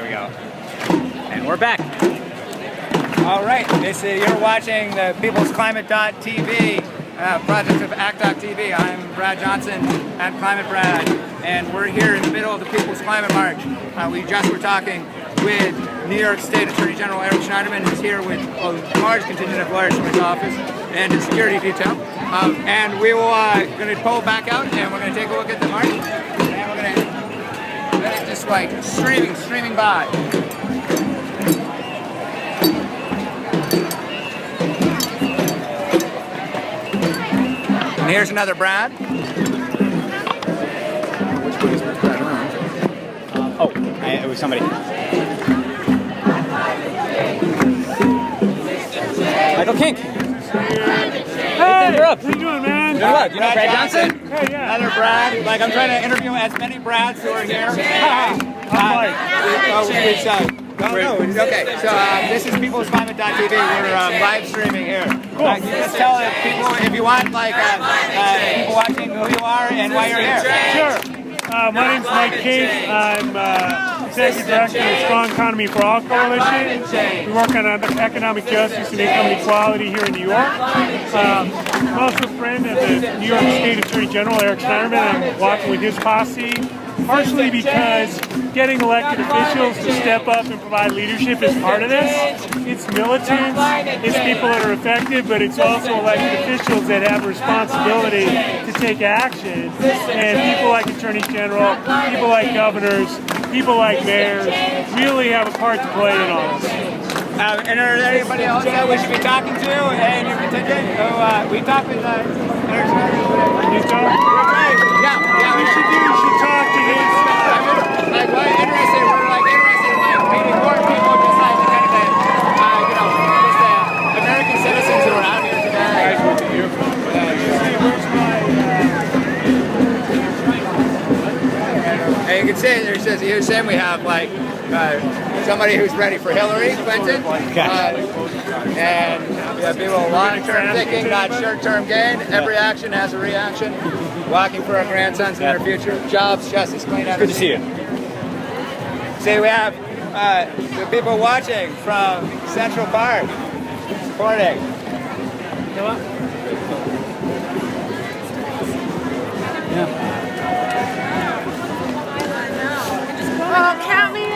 There we go. And we're back. All right, you're watching the People's Climate.tv project of ACT.TV. I'm Brad Johnson at Climate Brad, and we're here in the middle of the People's Climate March. We just were talking with New York State Attorney General Eric Schneiderman, who's here with a large contingent of lawyers from his office and his security detail. And we will going to pull back out, and we're going to take a look at the march, and we're going to let it just like streaming by. And here's another Brad. Which one is Brad? It was somebody. Michael Kink. Hey, you're up. How you doing, man? Doing well. Do you know Brad Johnson? Hey, yeah. Another Brad. Like, I'm trying to interview as many Brads who are here. Okay, so this is People's Climate.tv. We're live streaming here. Cool. Can you just tell people, if you want, like, people watching who you are and why you're here? Sure. My name's Mike Kink. I'm Executive Director of the Strong Economy for All Coalition. We work on economic justice and income inequality here in New York. I'm also a friend of the New York State Attorney General, Eric Schneiderman. I'm walking with his posse, partially because getting elected officials to step up and provide leadership is part of this. It's militants, it's people that are effective, but it's also elected officials that have a responsibility to take action. And people like Attorney General, people like governors, people like mayors really have a part to play in all this. And are there anybody else that we should be talking to and your contingent? So we talked with Eric Schneiderman. You talk? Yeah. You should talk to his. Like, we're interested in meeting more people, just like the kind of just the American citizens who are out here today. And you can see he was saying we have like somebody who's ready for Hillary Clinton, and we have people long-term thinking, not short-term gain. Every action has a reaction. Walking for our grandsons in their future. Jobs, justice, clean energy. Good to see you. See, we have the people watching from Central Park supporting. Yeah. Oh, count me in.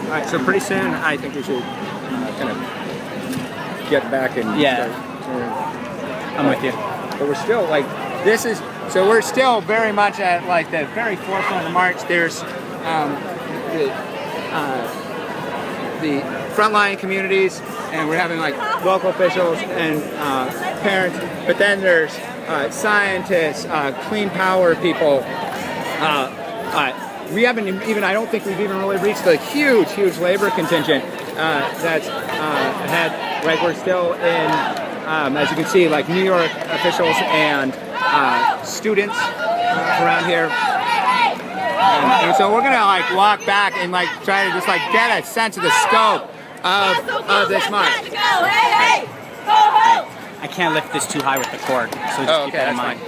All right, so pretty soon I think we should kind of get back and I'm with you. But we're still like, we're still very much at like the very forefront of the march. There's the frontline communities, and we're having like local officials and parents, but then there's scientists, clean power people. We haven't even, I don't think we've even really reached the huge labor contingent that's ahead. Like, we're still in, as you can see, like New York officials and students around here. And so we're gonna like walk back and like try to just like get a sense of the scope of this march. I can't lift this too high with the cord, so just keep that in mind.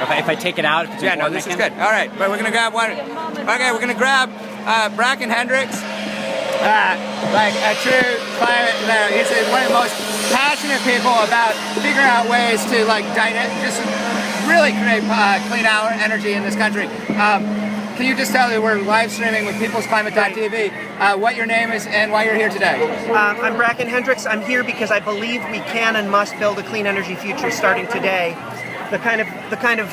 If I take it out, if it's important, this is good. All right, but we're gonna grab one. Okay, we're gonna grab Bracken Hendricks, like a true climate. He's one of the most passionate people about figuring out ways to like just really create clean energy in this country. Can you just tell me, we're live streaming with People's Climate.tv, what your name is and why you're here today? I'm Bracken Hendricks. I'm here because I believe we can and must build a clean energy future starting today. The kind of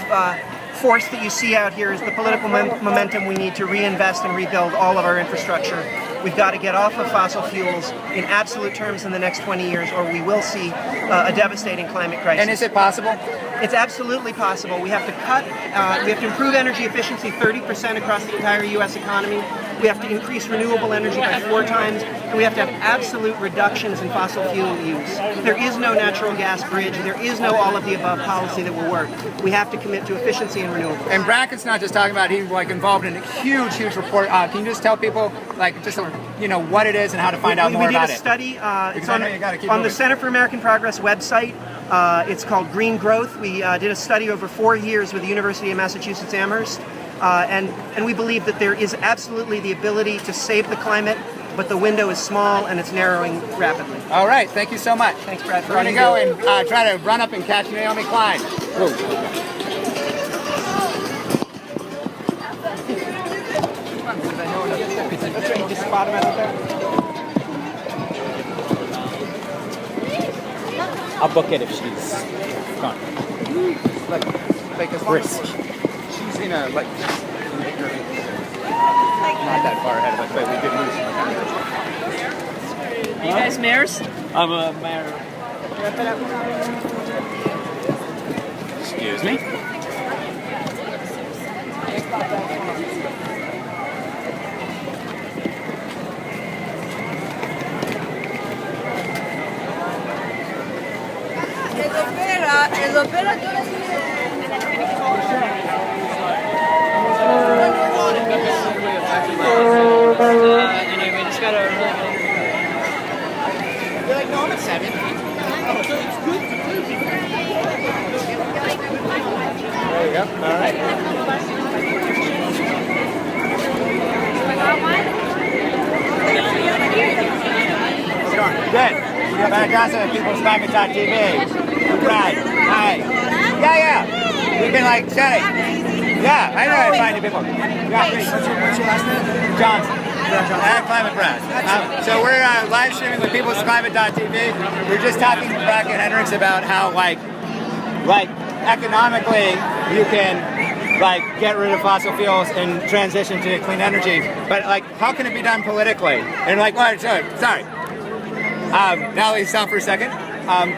force that you see out here is the political momentum we need to reinvest and rebuild all of our infrastructure. We've got to get off of fossil fuels in absolute terms in the next 20 years, or we will see a devastating climate crisis. And is it possible? It's absolutely possible. We have to we have to improve energy efficiency 30% across the entire U.S. economy. We have to increase renewable energy by 4 times, and we have to have absolute reductions in fossil fuel use. There is no natural gas bridge. There is no all-of-the-above policy that will work. We have to commit to efficiency and renewables. And Bracken's not just talking about, he's like involved in a huge report. Can you just tell people, like, just what it is and how to find out more about it? We did a study. It's on the Center for American Progress website. It's called Green Growth. We did a study over 4 years with the University of Massachusetts Amherst, and we believe that there is absolutely the ability to save the climate, but the window is small and it's narrowing rapidly. All right, thank you so much. Thanks, Brad. We're going to go and try to run up and catch Naomi Klein. Whoa. Just spot him out there. I'll book it if she's gone. Like as long as she's in a not that far ahead of us, but we did lose some time. You guys mayors? I'm a mayor. Excuse me? El opera anyway, we just gotta You're like, no, I'm at 7. There you go. All right. How's it going? Good. We're Brad Johnson at People's Climate.tv. Brad. Hi. Yeah. We've been like chatting. Yeah, I know how to find you people. Yeah, please. What's your last name? Johnson. And Climate Brad. So we're live streaming with People's Climate.tv. We're just talking to Bracken and Hendricks about how like economically you can get rid of fossil fuels and transition to clean energy, but how can it be done politically? And sorry. Now let's stop for a second.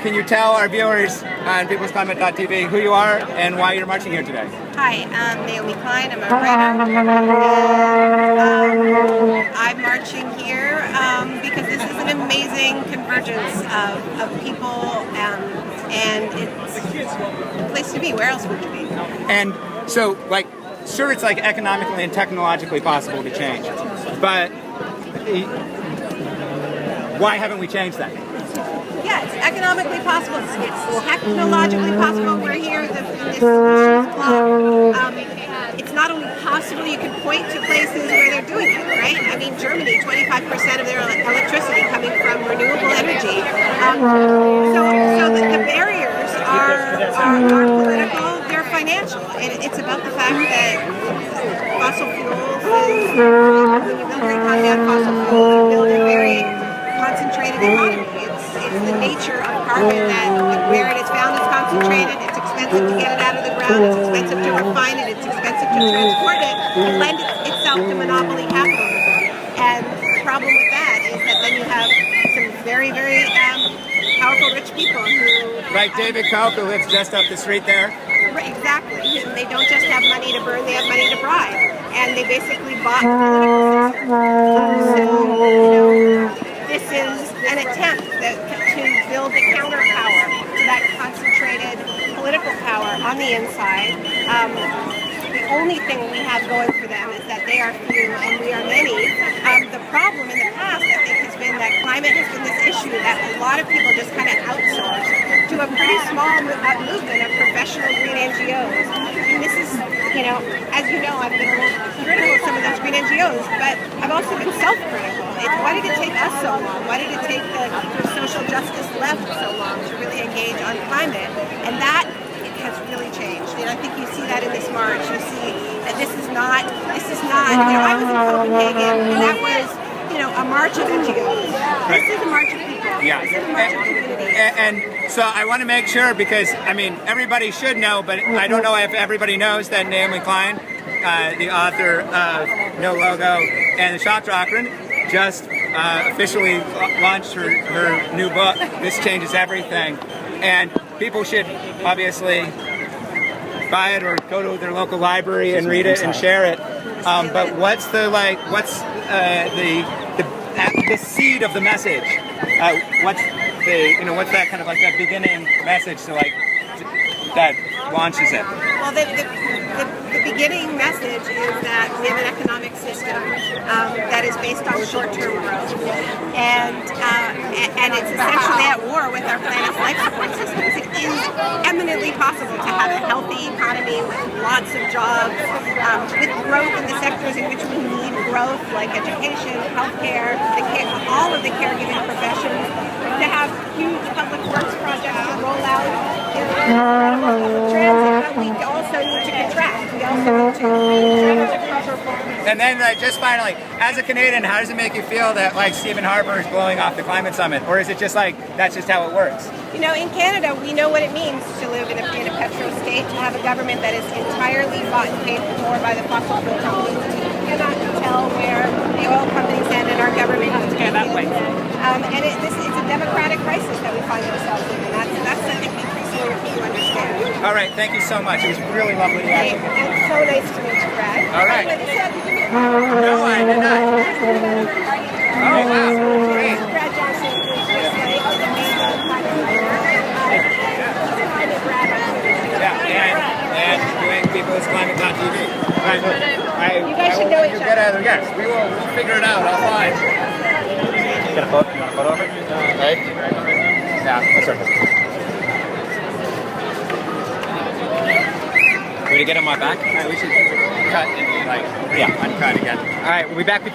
Can you tell our viewers on peoplesclimate.tv who you are and why you're marching here today? Hi, I'm Naomi Klein. I'm a writer. I'm marching here because this is an amazing convergence of people, and it's a place to be. Where else would you be? And so, sure, it's economically and technologically possible to change, but why haven't we changed that? Yeah, it's economically possible. It's technologically possible. We're here in this solutions club. It's not only possible, you can point to places where they're doing it, right? I mean, Germany, 25% of their electricity coming from renewable energy. So the barriers are political, they're financial. And it's about the fact that fossil fuels is, when you build an economy on fossil fuels, you build a very concentrated economy. It's the nature of carbon that where it is found is concentrated. It's expensive to get it out of the ground. It's expensive to refine it. It's expensive to transport it and lend itself to monopoly capitalism. And the problem with that is that then you have some very, very powerful rich people who... Like David Koch, who lives just up the street there? Right, exactly. And they don't just have money to burn, they have money to bribe. And they basically bought the political system. So, this is an attempt to build a counterpower to that concentrated political power on the inside. The only thing we have going for them is that they are few and we are many. The problem in the past, I think, has been that climate has been this issue that a lot of people just kind of outsource to a pretty small movement of professional green NGOs. And this is, as you know, I've been a little critical of some of those green NGOs, but I've also been self-critical. Why did it take us so long? Why did it take the social justice left so long to really engage on climate? And that has really changed. And I think you see that in this march. You see that this is not, I was in Copenhagen and that was, a march of NGOs. This is a march of people. Yeah. This is a march of community. And so I want to make sure, because, everybody should know, but I don't know if everybody knows that Naomi Klein, the author of No Logo and the Shock Doctrine, just officially launched her new book, This Changes Everything. And people should obviously buy it or go to their local library and read it and share it. But what's the seed of the message? What's that kind of that beginning message to that launches it? Well, the beginning message is that we have an economic system that is based on short-term growth, and it's essentially at war with our planet's life support systems. It is eminently possible to have a healthy economy with lots of jobs, with growth in the sectors in which we need growth, like education, healthcare, all of the caregiving professions, to have huge public works projects to roll out transit, but we also need to contract. We also need to And then, just finally, as a Canadian, how does it make you feel that like Stephen Harper is blowing off the climate summit, or is it just like that's just how it works? You know, in Canada, we know what it means to live in a petro state, to have a government that is entirely bought and paid for by the fossil fuel companies. You cannot tell where the oil companies and our government is going that way. And it's a democratic crisis that we find ourselves in, and that's I think increasingly what people understand. All right, thank you so much. It was really lovely to have you. It's so nice to meet you, Brad. All right. No, I did not. Oh, wow. Great. Brad Johnson is just like an amazing climate leader. And doing People's Climate.tv. You guys should know each other. Yes, we'll figure it out. I'll find. Get a photo? You want a photo of it? Right? Yeah, that's right. Can we get on my back? We should cut and uncut again. All right, we'll be back with